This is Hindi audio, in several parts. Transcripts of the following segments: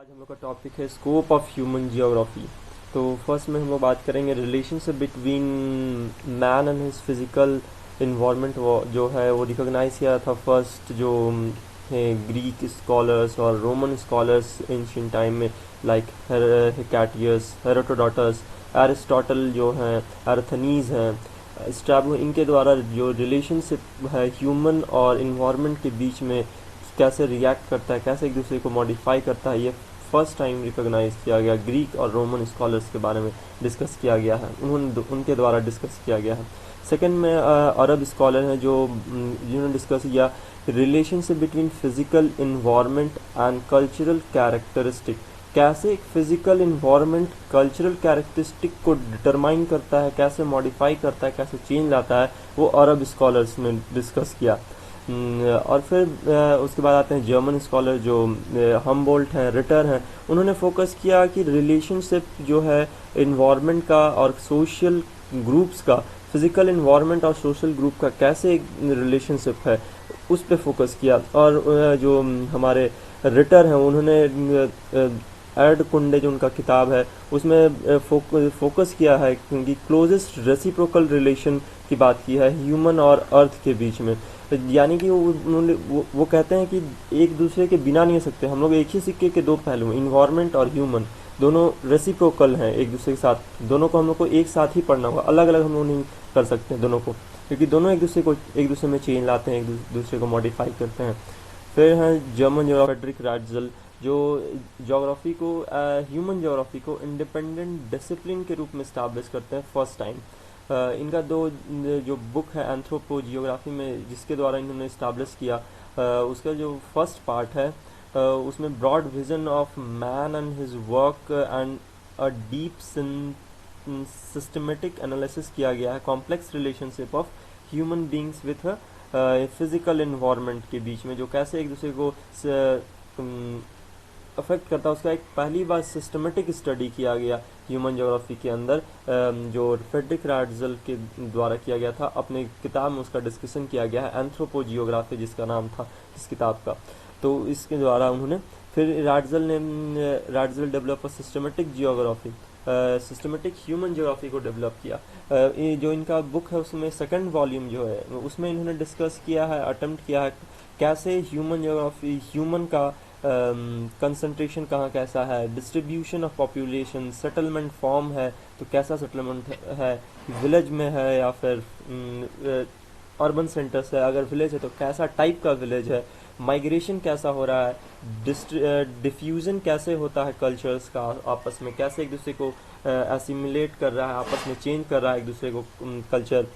आज हम लोग का टॉपिक है स्कोप ऑफ ह्यूमन जियोग्राफी। तो फर्स्ट में हम लोग बात करेंगे relationship between man and his physical environment. वो जो है वो रिकॉग्नाइज किया था फर्स्ट जो है ग्रीक स्कॉलर्स और रोमन स्कॉलर्स एंशियंट टाइम में, लाइक हिकाटियस, हेरोडोटस, एरिस्टोटल जो हैं, एर्थनीज हैं, स्ट्रैबो, इनके द्वारा जो रिलेशनशिप है ह्यूमन और इन्वायरमेंट के बीच में कैसे रिएक्ट करता है, कैसे एक दूसरे को मॉडिफाई करता है, ये फर्स्ट टाइम रिकॉग्नाइज किया गया। ग्रीक और रोमन स्कॉलर्स के बारे में डिस्कस किया गया है, उनके द्वारा डिस्कस किया गया है। सेकंड में अरब स्कॉलर हैं जो जिन्होंने डिस्कस किया relationship between physical environment and cultural characteristic. कैसे एक फिजिकल इन्वायरमेंट कल्चरल कैरेक्टरिस्टिक को डिटरमाइन करता है, कैसे मॉडिफाई करता है, कैसे चेंज लाता है, वो अरब स्कॉलर्स ने डिस्कस किया। और फिर उसके बाद आते हैं जर्मन स्कॉलर जो हमबोल्ट हैं, रिटर हैं। उन्होंने फोकस किया कि रिलेशनशिप जो है इन्वायरमेंट का और सोशल ग्रुप्स का, फिजिकल इन्वायरमेंट और सोशल ग्रुप का कैसे एक रिलेशनशिप है, उस पे फोकस किया। और जो हमारे रिटर हैं उन्होंने एड कुंडे जो उनका किताब है उसमें फोकस किया है क्योंकि क्लोजेस्ट रेसिप्रोकल रिलेशन की बात की है ह्यूमन और अर्थ के बीच में। यानी कि वो कहते हैं कि एक दूसरे के बिना नहीं हो सकते, हम लोग एक ही सिक्के के दो पहलू हैं, इन्वायरमेंट और ह्यूमन दोनों रेसिप्रोकल हैं एक दूसरे के साथ। दोनों को हम लोग को एक साथ ही पढ़ना होगा, अलग अलग हम लोग नहीं कर सकते दोनों को, क्योंकि दोनों एक दूसरे में चेंज लाते हैं, एक दूसरे को मॉडिफाई करते हैं। फिर हैं जर्मन जोग्राफर फ्रेडरिक राइट्ज़ल जो जोग्राफी को ह्यूमन जोग्राफी को इंडिपेंडेंट डिसिप्लिन के रूप में इस्टेब्लिश करते हैं फर्स्ट टाइम। इनका दो जो बुक है एंथ्रोपो जियोग्राफी में जिसके द्वारा इन्होंने इस्टेब्लिश किया, उसका जो फर्स्ट पार्ट है उसमें broad vision of man and his work and a deep systematic analysis किया गया है complex relationship of human beings with physical environment के बीच में, जो कैसे एक दूसरे को अफेक्ट करता है। उसका एक पहली बार सिस्टमेटिक स्टडी किया गया ह्यूमन ज्योग्राफी के अंदर, जो फ्रेडरिक राइट्ज़ल के द्वारा किया गया था। अपने किताब में उसका डिस्कशन किया गया है एंथ्रोपो जियोग्राफी जिसका नाम था इस किताब का। तो इसके द्वारा उन्होंने फिर Ratzel develop systematic geography, systematic human geography को डेवलप किया। ये जो इनका बुक है उसमें सेकंड वॉल्यूम जो है उसमें इन्होंने डिस्कस किया है, अटेम्प्ट किया है कैसे ह्यूमन ज्योग्राफी, ह्यूमन का कंसंट्रेशन कहाँ कैसा है, distribution of population, settlement form है तो कैसा सेटलमेंट है, विलेज में है या फिर अर्बन सेंटर्स है, अगर विलेज है तो कैसा टाइप का विलेज है, माइग्रेशन कैसा हो रहा है, डिफ्यूजन कैसे होता है कल्चर्स का आपस में, कैसे एक दूसरे को एसिमिलेट कर रहा है, आपस में चेंज कर रहा है एक दूसरे को कल्चर।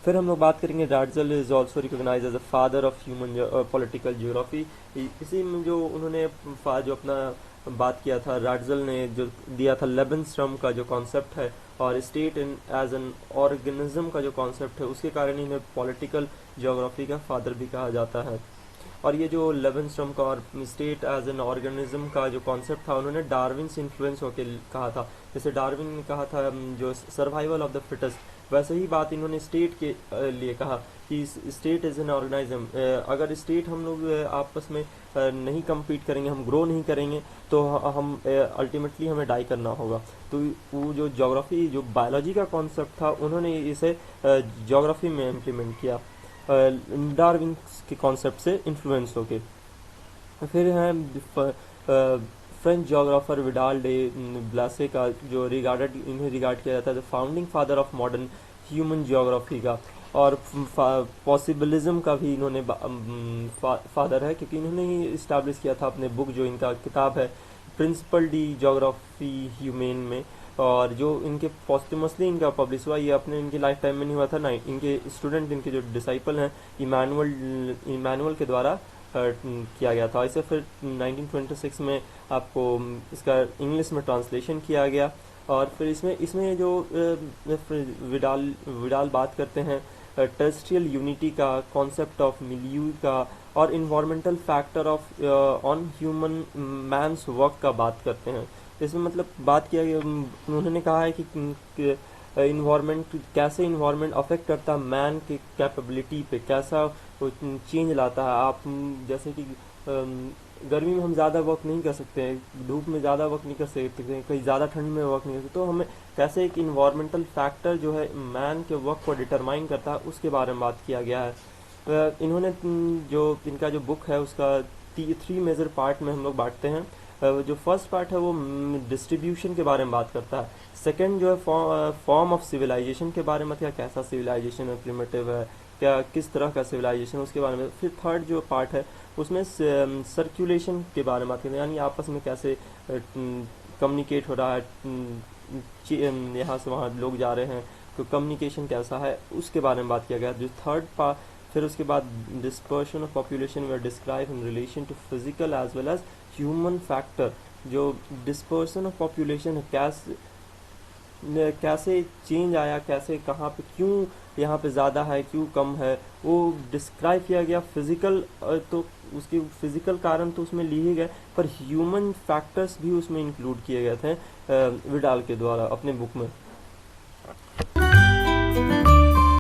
फिर हम लोग बात करेंगे Ratzel is also recognise as a father of human political geography. इसी में जो उन्होंने जो अपना बात किया था, राइट्ज़ल ने जो दिया था लेबनस्ट्रम का जो कॉन्सेप्ट है और state in as an organism का जो कॉन्सेप्ट है, उसके कारण इन्हें पॉलिटिकल जियोग्राफी का फादर भी कहा जाता है। और ये जो लेबनस्ट्रम का और स्टेट एज एन ऑर्गेनिज्म का जो कॉन्सेप्ट था उन्होंने डार्विन से इन्फ्लुएंस होकर कहा था। जैसे डार्विन ने कहा था जो सर्वाइवल ऑफ द फिटेस्ट, वैसे ही बात इन्होंने स्टेट के लिए कहा कि स्टेट इज एन ऑर्गेनिज्म। अगर स्टेट हम लोग आपस में नहीं कम्पीट करेंगे, हम ग्रो नहीं करेंगे तो हम अल्टीमेटली हमें डाई करना होगा। तो वो जो ज्योग्राफी, जो बायोलॉजी का कॉन्सेप्ट था, उन्होंने इसे ज्योग्राफी में इम्प्लीमेंट किया डार्विन के कॉन्सेप्ट से इन्फ्लुएंस होके। फिर है French geographer Vidal de Blache का जो इन्हें रिगार्ड किया जाता है the founding father of modern human geography का, और पॉसिबिलिज्म का भी इन्होंने फादर है क्योंकि इन्होंने ही इस्टेब्लिश किया था अपने बुक जो इनका किताब है प्रिंसिपल डी जोग्राफी ह्यूमेन में। और जो इनके पॉस्टमसली इनका पब्लिश हुआ, ये अपने इनकी लाइफ टाइम में नहीं हुआ था ना, इनके स्टूडेंट, इनके जो डिसाइपल हैं इमानुअल के द्वारा किया गया था। इसे फिर 1926 में आपको इसका इंग्लिश में ट्रांसलेशन किया गया। और फिर इसमें जो विडाल बात करते हैं टेरेस्ट्रियल यूनिटी का, कॉन्सेप्ट ऑफ मिलियू का और environmental factor of on human man's work का बात करते हैं। इसमें मतलब बात किया गया, उन्होंने कहा है कि इन्वायरमेंट कैसे इन्वायरमेंट अफेक्ट करता है मैन के कैपेबिलिटी पे, कैसा चेंज लाता है। आप जैसे कि गर्मी में हम ज़्यादा वर्क नहीं कर सकते हैं, धूप में ज़्यादा वर्क नहीं कर सकते, कहीं ज़्यादा ठंड में वर्क नहीं कर सकते, तो हमें कैसे एक इन्वायरमेंटल फैक्टर जो है मैन के वर्क को डिटरमाइन करता है उसके बारे में बात किया गया है। इन्होंने जो इनका जो बुक है उसका 3 मेजर पार्ट में हम लोग बांटते हैं। जो फर्स्ट पार्ट है वो डिस्ट्रीब्यूशन के बारे में बात करता है। सेकंड जो है फॉर्म ऑफ सिविलाइजेशन के बारे में, क्या कैसा सिविलाइजेशन है, प्रिमिटिव है, क्या किस तरह का सिविलाइजेशन उसके बारे में। फिर थर्ड जो पार्ट है उसमें सर्कुलेशन के बारे में बात करते हैं, यानी आपस में कैसे कम्युनिकेट हो रहा है, यहाँ से वहाँ लोग जा रहे हैं तो कम्युनिकेशन कैसा है उसके बारे में बात किया गया। जो थर्ड पार्ट, फिर उसके बाद dispersion of population they describe in relation to physical as well as human factor. जो डिस्पर्सन ऑफ पॉपुलेशन है, कैसे चेंज आया, कैसे कहाँ पे क्यों यहाँ पे ज़्यादा है क्यों कम है, वो डिस्क्राइब किया गया। फिजिकल तो उसके फिजिकल कारण तो उसमें लिए गए, पर ह्यूमन फैक्टर्स भी उसमें इंक्लूड किए गए थे विडाल के द्वारा अपने बुक में।